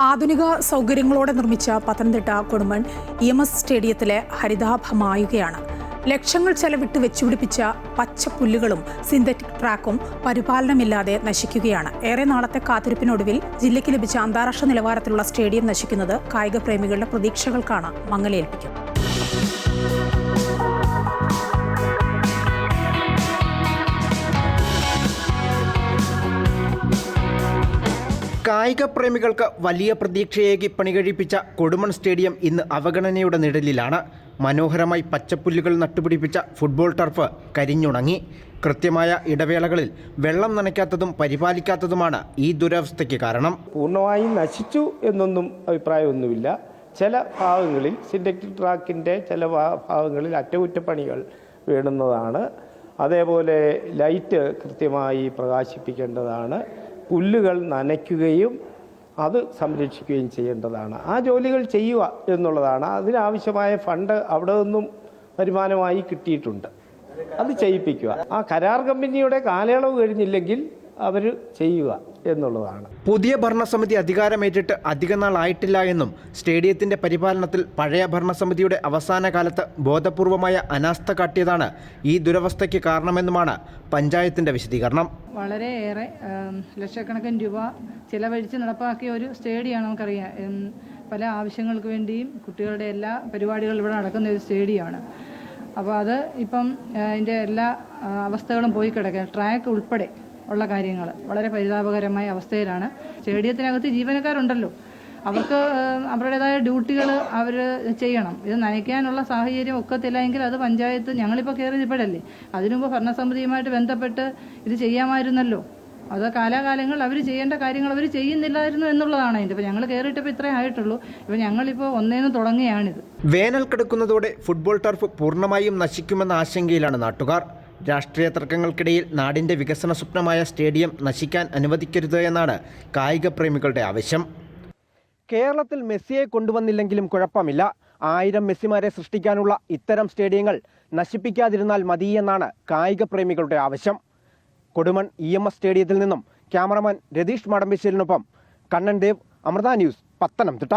ആധുനിക സൗകര്യങ്ങളോടെ നിർമ്മിച്ച പത്തനംതിട്ട കൊടുമൺ EMS സ്റ്റേഡിയത്തിലെ ഹരിതാഭമായുകയാണ്. ലക്ഷങ്ങൾ ചെലവിട്ട് വെച്ചുപിടിപ്പിച്ച പച്ചപ്പുല്ലുകളും സിന്തറ്റിക് ട്രാക്കും പരിപാലനമില്ലാതെ നശിക്കുകയാണ്. ഏറെ നാളത്തെ കാത്തിരിപ്പിനൊടുവിൽ ജില്ലയ്ക്ക് ലഭിച്ച അന്താരാഷ്ട്ര നിലവാരത്തിലുള്ള സ്റ്റേഡിയം നശിക്കുന്നത് കായിക പ്രേമികളുടെ പ്രതീക്ഷകൾക്കാണ് മങ്ങലേൽപ്പിക്കുന്നത്. കായിക പ്രേമികൾക്ക് വലിയ പ്രതീക്ഷയേകി പണികഴിപ്പിച്ച കൊടുമൺ സ്റ്റേഡിയം ഇന്ന് അവഗണനയുടെ നിഴലിലാണ്. മനോഹരമായി പച്ചപ്പുല്ലുകൾ നട്ടുപിടിപ്പിച്ച ഫുട്ബോൾ ടർഫ് കരിഞ്ഞുണങ്ങി. കൃത്യമായ ഇടവേളകളിൽ വെള്ളം നനയ്ക്കാത്തതും പരിപാലിക്കാത്തതുമാണ് ഈ ദുരവസ്ഥയ്ക്ക് കാരണം. പൂർണ്ണമായും നശിച്ചു എന്നൊന്നും അഭിപ്രായമൊന്നുമില്ല. ചില ഭാഗങ്ങളിൽ സിന്തറ്റിക് ട്രാക്കിൻ്റെ ചില ഭാഗങ്ങളിൽ അറ്റകുറ്റപ്പണികൾ വേണ്ടുന്നതാണ്. അതേപോലെ ലൈറ്റ് കൃത്യമായി പ്രകാശിപ്പിക്കേണ്ടതാണ്. പുല്ലുകൾ നനയ്ക്കുകയും അത് സംരക്ഷിക്കുകയും ചെയ്യേണ്ടതാണ്. ആ ജോലികൾ ചെയ്യുക എന്നുള്ളതാണ്. അതിനാവശ്യമായ ഫണ്ട് അവിടെ നിന്നും വരുമാനമായി കിട്ടിയിട്ടുണ്ട്. അത് ചെയ്യിപ്പിക്കുക. ആ കരാർ കമ്പനിയുടെ കാലയളവ് കഴിഞ്ഞില്ലെങ്കിൽ അവർ ചെയ്യുക എന്നുള്ളതാണ്. പുതിയ ഭരണസമിതി അധികാരമേറ്റിട്ട് അധിക നാളായിട്ടില്ല എന്നും സ്റ്റേഡിയത്തിന്റെ പരിപാലനത്തിൽ പഴയ ഭരണസമിതിയുടെ അവസാന കാലത്ത് ബോധപൂർവമായ അനാസ്ഥ കാട്ടിയതാണ് ഈ ദുരവസ്ഥയ്ക്ക് കാരണമെന്നുമാണ് പഞ്ചായത്തിന്റെ വിശദീകരണം. വളരെയേറെ ലക്ഷക്കണക്കിന് രൂപ ചിലവഴിച്ച് നടപ്പാക്കിയ ഒരു സ്റ്റേഡിയമാണ്. നമുക്കറിയാം, പല ആവശ്യങ്ങൾക്ക് വേണ്ടിയും കുട്ടികളുടെ എല്ലാ പരിപാടികളും ഇവിടെ നടക്കുന്ന ഒരു സ്റ്റേഡിയമാണ്. അപ്പോൾ അത് ഇപ്പം അതിൻ്റെ എല്ലാ അവസ്ഥകളും പോയി കിടക്കുക. ട്രാക്ക് ഉൾപ്പെടെ ഉള്ള കാര്യങ്ങൾ വളരെ പരിതാപകരമായ അവസ്ഥയിലാണ്. സ്റ്റേഡിയത്തിനകത്ത് ജീവനക്കാരുണ്ടല്ലോ, അവർക്ക് അവരുടേതായ ഡ്യൂട്ടികൾ അവർ ചെയ്യണം. ഇത് നയിക്കാനുള്ള സാഹചര്യം ഒക്കത്തില്ല എങ്കിൽ അത് പഞ്ചായത്ത്, ഞങ്ങളിപ്പോൾ കയറിയപ്പോഴല്ലേ, അതിനുമുമ്പ് ഭരണസമിതിയുമായിട്ട് ബന്ധപ്പെട്ട് ഇത് ചെയ്യാമായിരുന്നല്ലോ. അത് കാലാകാലങ്ങൾ അവർ ചെയ്യേണ്ട കാര്യങ്ങൾ അവർ ചെയ്യുന്നില്ലായിരുന്നു എന്നുള്ളതാണ് അതിൻ്റെ. ഇപ്പോൾ ഞങ്ങൾ കയറിയിട്ടപ്പോൾ ഇത്രേ ആയിട്ടുള്ളൂ. ഇപ്പോൾ ഞങ്ങളിപ്പോൾ ഒന്നേന്ന് തുടങ്ങുകയാണിത്. വേനൽ കിടക്കുന്നതോടെ ഫുട്ബോൾ ടർഫ് പൂർണ്ണമായും നശിക്കുമെന്ന ആശങ്കയിലാണ് നാട്ടുകാർ. രാഷ്ട്രീയ തർക്കങ്ങൾക്കിടയിൽ നാടിൻ്റെ വികസന സ്വപ്നമായ സ്റ്റേഡിയം നശിക്കാൻ അനുവദിക്കരുത് എന്നാണ് കായിക പ്രേമികളുടെ ആവശ്യം. കേരളത്തിൽ മെസ്സിയെ കൊണ്ടുവന്നില്ലെങ്കിലും കുഴപ്പമില്ല. 1000 മെസ്സിമാരെ സൃഷ്ടിക്കാനുള്ള ഇത്തരം സ്റ്റേഡിയങ്ങൾ നശിപ്പിക്കാതിരുന്നാൽ മതിയെന്നാണ് കായിക പ്രേമികളുടെ ആവശ്യം. കൊടുമൺ EMS സ്റ്റേഡിയത്തിൽ നിന്നും ക്യാമറമാൻ രതീഷ് മടമ്പിശ്ശേലിനൊപ്പം കണ്ണൻ ദേവ്, അമൃത ന്യൂസ്, പത്തനംതിട്ട.